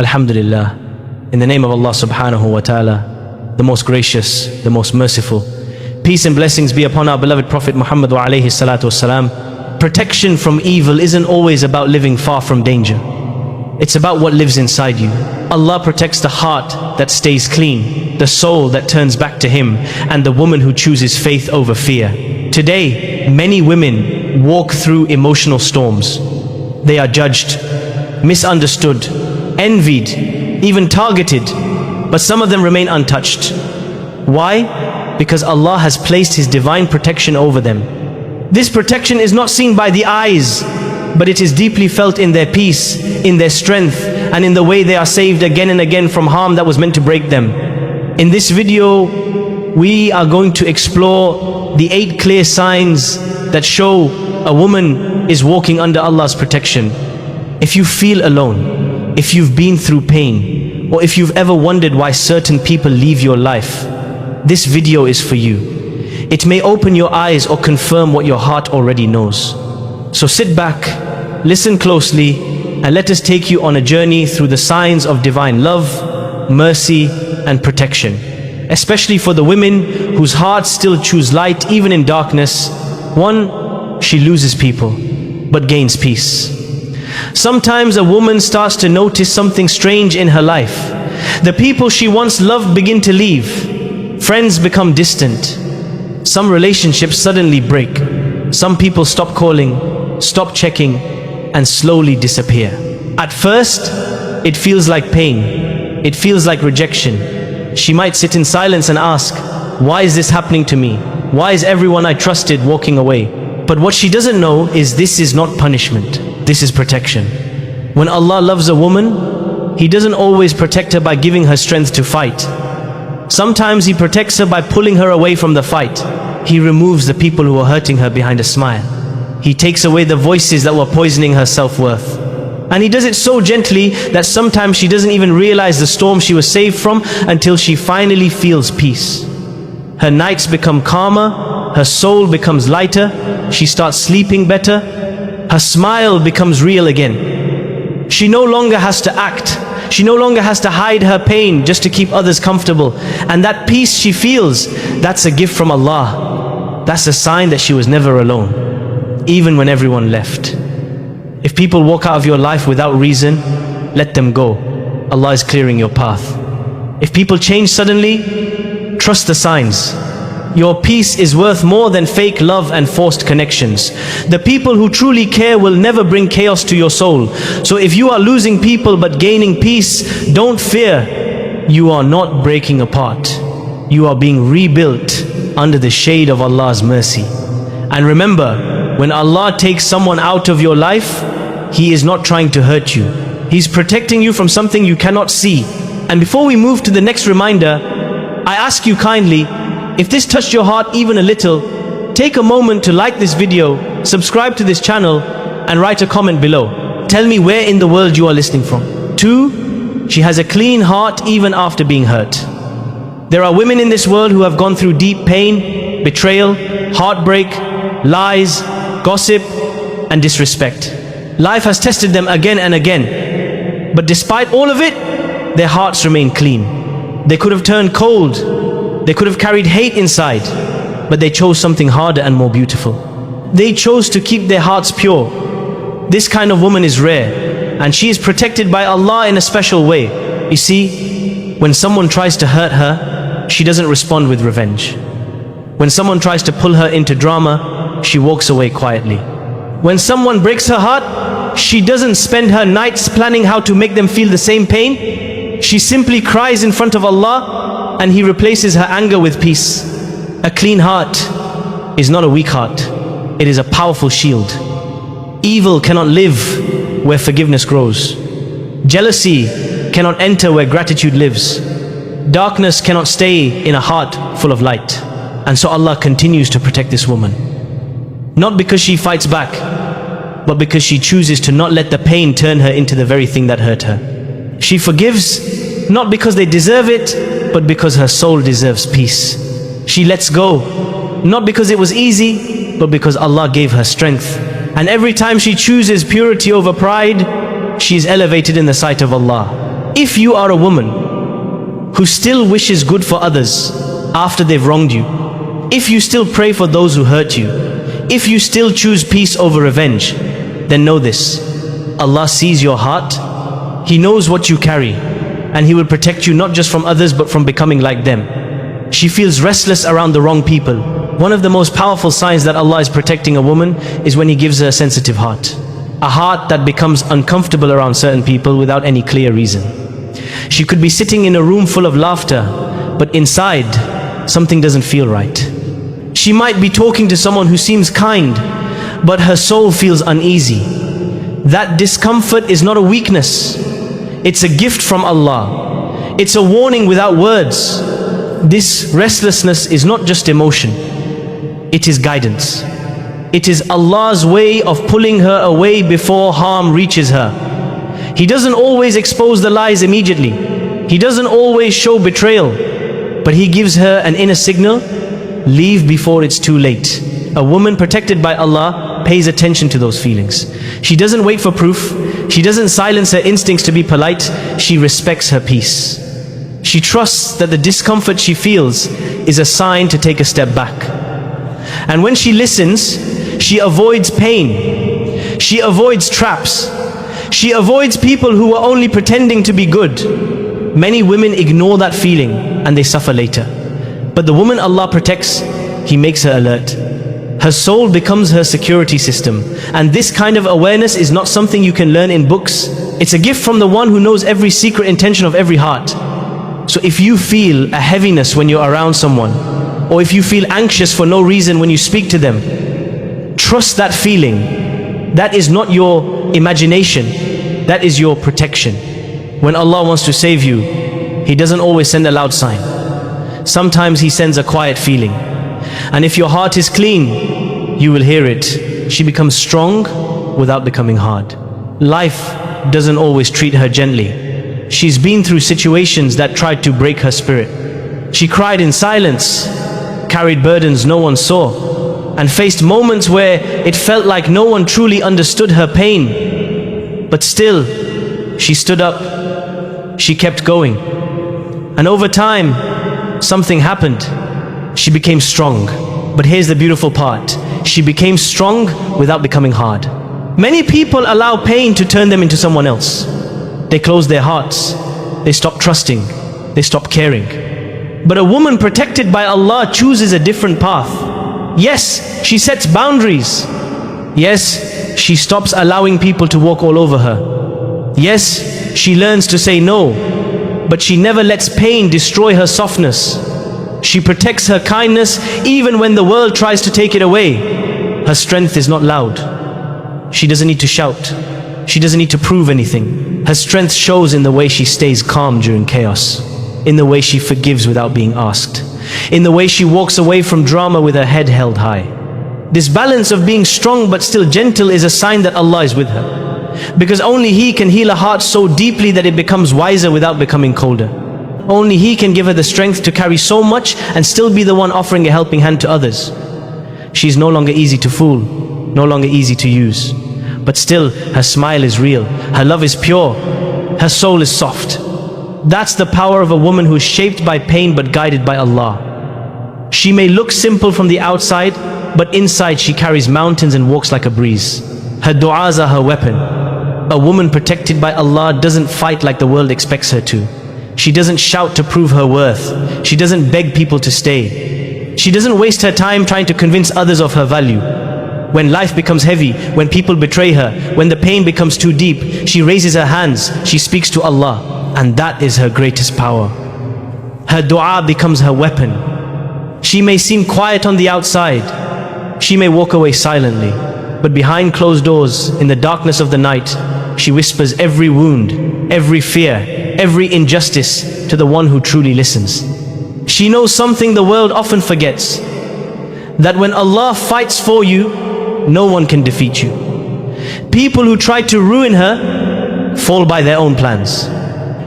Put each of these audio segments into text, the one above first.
Alhamdulillah, in the name of Allah subhanahu wa ta'ala, the most gracious, the most merciful. Peace and blessings be upon our beloved Prophet Muhammad wa alayhi salatu wasalam. Protection from evil isn't always about living far from danger. It's about what lives inside you. Allah protects the heart that stays clean, the soul that turns back to Him, and the woman who chooses faith over fear. Today, many women walk through emotional storms. They are judged, misunderstood, envied, even targeted, but some of them remain untouched. Why? Because Allah has placed His divine protection over them. This protection is not seen by the eyes, but it is deeply felt in their peace, in their strength, and in the way they are saved again and again from harm that was meant to break them. In this video, we are going to explore the 8 clear signs that show a woman is walking under Allah's protection. If you feel alone, if you've been through pain, or if you've ever wondered why certain people leave your life, this video is for you. It may open your eyes or confirm what your heart already knows. So sit back, listen closely, and let us take you on a journey through the signs of divine love, mercy, and protection. Especially for the women whose hearts still choose light even in darkness. 1. She loses people, but gains peace. Sometimes a woman starts to notice something strange in her life. The people she once loved begin to leave. Friends become distant. Some relationships suddenly break. Some people stop calling, stop checking, and slowly disappear. At first, it feels like pain. It feels like rejection. She might sit in silence and ask, why is this happening to me? Why is everyone I trusted walking away? But what she doesn't know is this is not punishment. This is protection. When Allah loves a woman, He doesn't always protect her by giving her strength to fight. Sometimes He protects her by pulling her away from the fight. He removes the people who are hurting her behind a smile. He takes away the voices that were poisoning her self-worth. And He does it so gently that sometimes she doesn't even realize the storm she was saved from until she finally feels peace. Her nights become calmer, her soul becomes lighter, she starts sleeping better, her smile becomes real again. She no longer has to act. She no longer has to hide her pain just to keep others comfortable. And that peace she feels, that's a gift from Allah. That's a sign that she was never alone, even when everyone left. If people walk out of your life without reason, let them go. Allah is clearing your path. If people change suddenly, trust the signs. Your peace is worth more than fake love and forced connections. The people who truly care will never bring chaos to your soul. So if you are losing people but gaining peace, don't fear. You are not breaking apart. You are being rebuilt under the shade of Allah's mercy. And remember, when Allah takes someone out of your life, He is not trying to hurt you. He's protecting you from something you cannot see. And before we move to the next reminder, I ask you kindly, if this touched your heart even a little, take a moment to like this video, subscribe to this channel, and write a comment below. Tell me where in the world you are listening from. 2. She has a clean heart even after being hurt. There are women in this world who have gone through deep pain, betrayal, heartbreak, lies, gossip, and disrespect. Life has tested them again and again. But despite all of it, their hearts remain clean. They could have turned cold. They could have carried hate inside, but they chose something harder and more beautiful. They chose to keep their hearts pure. This kind of woman is rare, and she is protected by Allah in a special way. You see, when someone tries to hurt her, she doesn't respond with revenge. When someone tries to pull her into drama, she walks away quietly. When someone breaks her heart, she doesn't spend her nights planning how to make them feel the same pain. She simply cries in front of Allah, and He replaces her anger with peace. A clean heart is not a weak heart. It is a powerful shield. Evil cannot live where forgiveness grows. Jealousy cannot enter where gratitude lives. Darkness cannot stay in a heart full of light. And so Allah continues to protect this woman. Not because she fights back, but because she chooses to not let the pain turn her into the very thing that hurt her. She forgives, not because they deserve it, but because her soul deserves peace. She lets go, not because it was easy, but because Allah gave her strength. And every time she chooses purity over pride, she is elevated in the sight of Allah. If you are a woman who still wishes good for others after they've wronged you, if you still pray for those who hurt you, if you still choose peace over revenge, then know this: Allah sees your heart, He knows what you carry, and He will protect you not just from others but from becoming like them. She feels restless around the wrong people. One of the most powerful signs that Allah is protecting a woman is when He gives her a sensitive heart. A heart that becomes uncomfortable around certain people without any clear reason. She could be sitting in a room full of laughter, but inside, something doesn't feel right. She might be talking to someone who seems kind, but her soul feels uneasy. That discomfort is not a weakness. It's a gift from Allah. It's a warning without words. This restlessness is not just emotion. It is guidance. It is Allah's way of pulling her away before harm reaches her. He doesn't always expose the lies immediately. He doesn't always show betrayal, but He gives her an inner signal: leave before it's too late. A woman protected by Allah pays attention to those feelings. She doesn't wait for proof. She doesn't silence her instincts to be polite. She respects her peace. She trusts that the discomfort she feels is a sign to take a step back. And when she listens, she avoids pain. She avoids traps. She avoids people who are only pretending to be good. Many women ignore that feeling and they suffer later. But the woman Allah protects, He makes her alert. Her soul becomes her security system. And this kind of awareness is not something you can learn in books. It's a gift from the one who knows every secret intention of every heart. So if you feel a heaviness when you're around someone, or if you feel anxious for no reason when you speak to them, trust that feeling. That is not your imagination. That is your protection. When Allah wants to save you, He doesn't always send a loud sign. Sometimes He sends a quiet feeling. And if your heart is clean, you will hear it. She becomes strong without becoming hard. Life doesn't always treat her gently. She's been through situations that tried to break her spirit. She cried in silence, carried burdens no one saw, and faced moments where it felt like no one truly understood her pain. But still, she stood up. She kept going. And over time, something happened. She became strong. But here's the beautiful part. She became strong without becoming hard. Many people allow pain to turn them into someone else. They close their hearts. They stop trusting. They stop caring. But a woman protected by Allah chooses a different path. Yes, she sets boundaries. Yes, she stops allowing people to walk all over her. Yes, she learns to say no, but she never lets pain destroy her softness. She protects her kindness even when the world tries to take it away. Her strength is not loud. She doesn't need to shout. She doesn't need to prove anything. Her strength shows in the way she stays calm during chaos, in the way she forgives without being asked, in the way she walks away from drama with her head held high. This balance of being strong but still gentle is a sign that Allah is with her, because only He can heal a heart so deeply that it becomes wiser without becoming colder. Only He can give her the strength to carry so much and still be the one offering a helping hand to others. She is no longer easy to fool, no longer easy to use. But still, her smile is real, her love is pure, her soul is soft. That's the power of a woman who is shaped by pain but guided by Allah. She may look simple from the outside, but inside she carries mountains and walks like a breeze. Her du'as are her weapon. A woman protected by Allah doesn't fight like the world expects her to. She doesn't shout to prove her worth. She doesn't beg people to stay. She doesn't waste her time trying to convince others of her value. When life becomes heavy, when people betray her, when the pain becomes too deep, she raises her hands, she speaks to Allah, and that is her greatest power. Her dua becomes her weapon. She may seem quiet on the outside. She may walk away silently, but behind closed doors, in the darkness of the night, she whispers every wound, every fear, every injustice to the one who truly listens. She knows something the world often forgets, that when Allah fights for you, no one can defeat you. People who tried to ruin her fall by their own plans.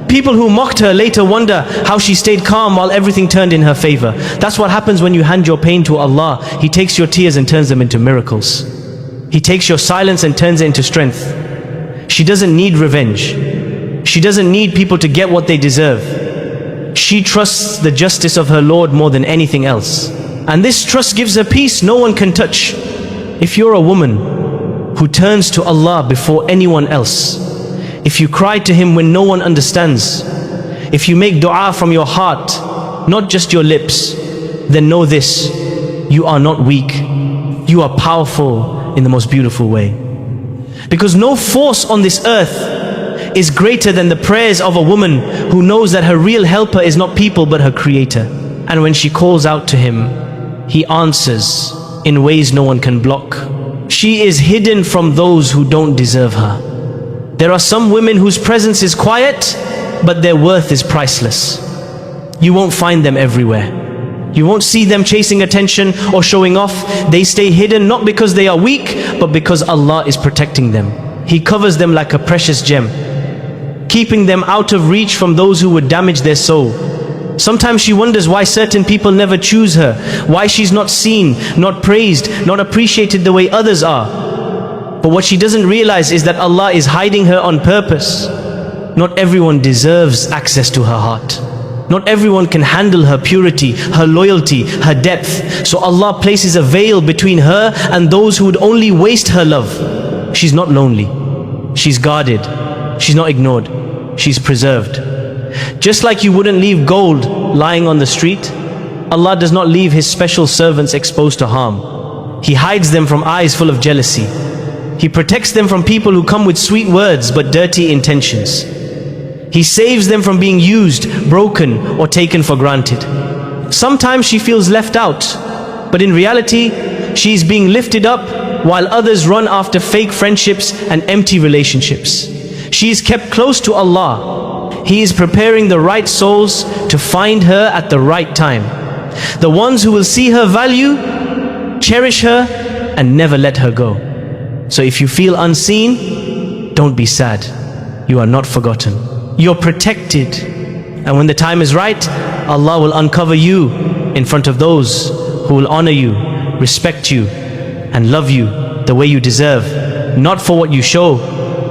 People who mocked her later wonder how she stayed calm while everything turned in her favor. That's what happens when you hand your pain to Allah. He takes your tears and turns them into miracles. He takes your silence and turns it into strength. She doesn't need revenge. She doesn't need people to get what they deserve. She trusts the justice of her Lord more than anything else. And this trust gives her peace no one can touch. If you're a woman who turns to Allah before anyone else, if you cry to Him when no one understands, if you make dua from your heart, not just your lips, then know this: you are not weak. You are powerful in the most beautiful way. Because no force on this earth is greater than the prayers of a woman who knows that her real helper is not people but her Creator. And when she calls out to Him, He answers in ways no one can block. She is hidden from those who don't deserve her. There are some women whose presence is quiet, but their worth is priceless. You won't find them everywhere. You won't see them chasing attention or showing off. They stay hidden not because they are weak, but because Allah is protecting them. He covers them like a precious gem, keeping them out of reach from those who would damage their soul. Sometimes she wonders why certain people never choose her, why she's not seen, not praised, not appreciated the way others are. But what she doesn't realize is that Allah is hiding her on purpose. Not everyone deserves access to her heart. Not everyone can handle her purity, her loyalty, her depth. So Allah places a veil between her and those who would only waste her love. She's not lonely. She's guarded. She's not ignored. She's preserved. Just like you wouldn't leave gold lying on the street, Allah does not leave His special servants exposed to harm. He hides them from eyes full of jealousy. He protects them from people who come with sweet words but dirty intentions. He saves them from being used, broken, or taken for granted. Sometimes she feels left out, but in reality, she is being lifted up while others run after fake friendships and empty relationships. She is kept close to Allah. He is preparing the right souls to find her at the right time. The ones who will see her value, cherish her, and never let her go. So if you feel unseen, don't be sad. You are not forgotten. You're protected. And when the time is right, Allah will uncover you in front of those who will honor you, respect you, and love you the way you deserve. Not for what you show,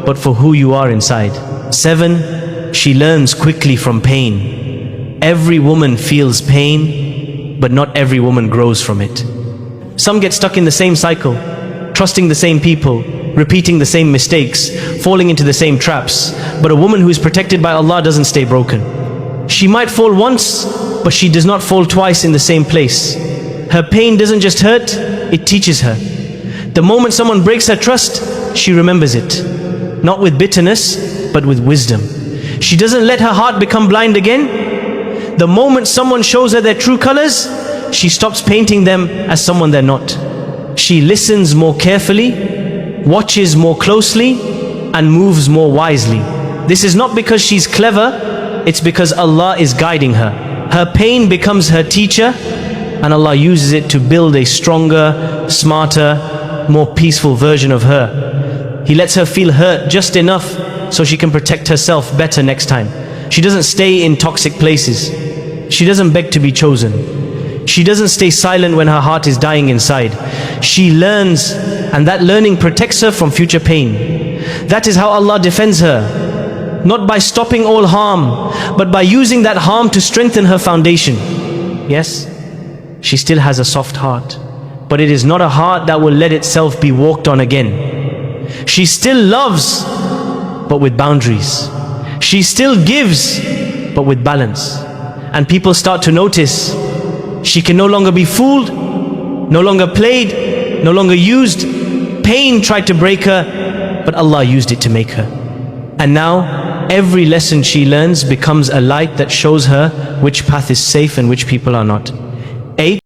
but for who you are inside. 7. She learns quickly from pain. Every woman feels pain, but not every woman grows from it. Some get stuck in the same cycle, trusting the same people, repeating the same mistakes, falling into the same traps. But a woman who is protected by Allah doesn't stay broken. She might fall once, but she does not fall twice in the same place. Her pain doesn't just hurt, it teaches her. The moment someone breaks her trust, she remembers it. Not with bitterness, but with wisdom. She doesn't let her heart become blind again. The moment someone shows her their true colors, she stops painting them as someone they're not. She listens more carefully, watches more closely, and moves more wisely. This is not because she's clever, it's because Allah is guiding her. Her pain becomes her teacher, and Allah uses it to build a stronger, smarter, more peaceful version of her. He lets her feel hurt just enough so she can protect herself better next time. She doesn't stay in toxic places. She doesn't beg to be chosen. She doesn't stay silent when her heart is dying inside. She learns, and that learning protects her from future pain. That is how Allah defends her. Not by stopping all harm, but by using that harm to strengthen her foundation. Yes, she still has a soft heart, but it is not a heart that will let itself be walked on again. She still loves, but with boundaries. She still gives, but with balance. And people start to notice she can no longer be fooled, no longer played, no longer used. Pain tried to break her, but Allah used it to make her. And now, every lesson she learns becomes a light that shows her which path is safe and which people are not. 8.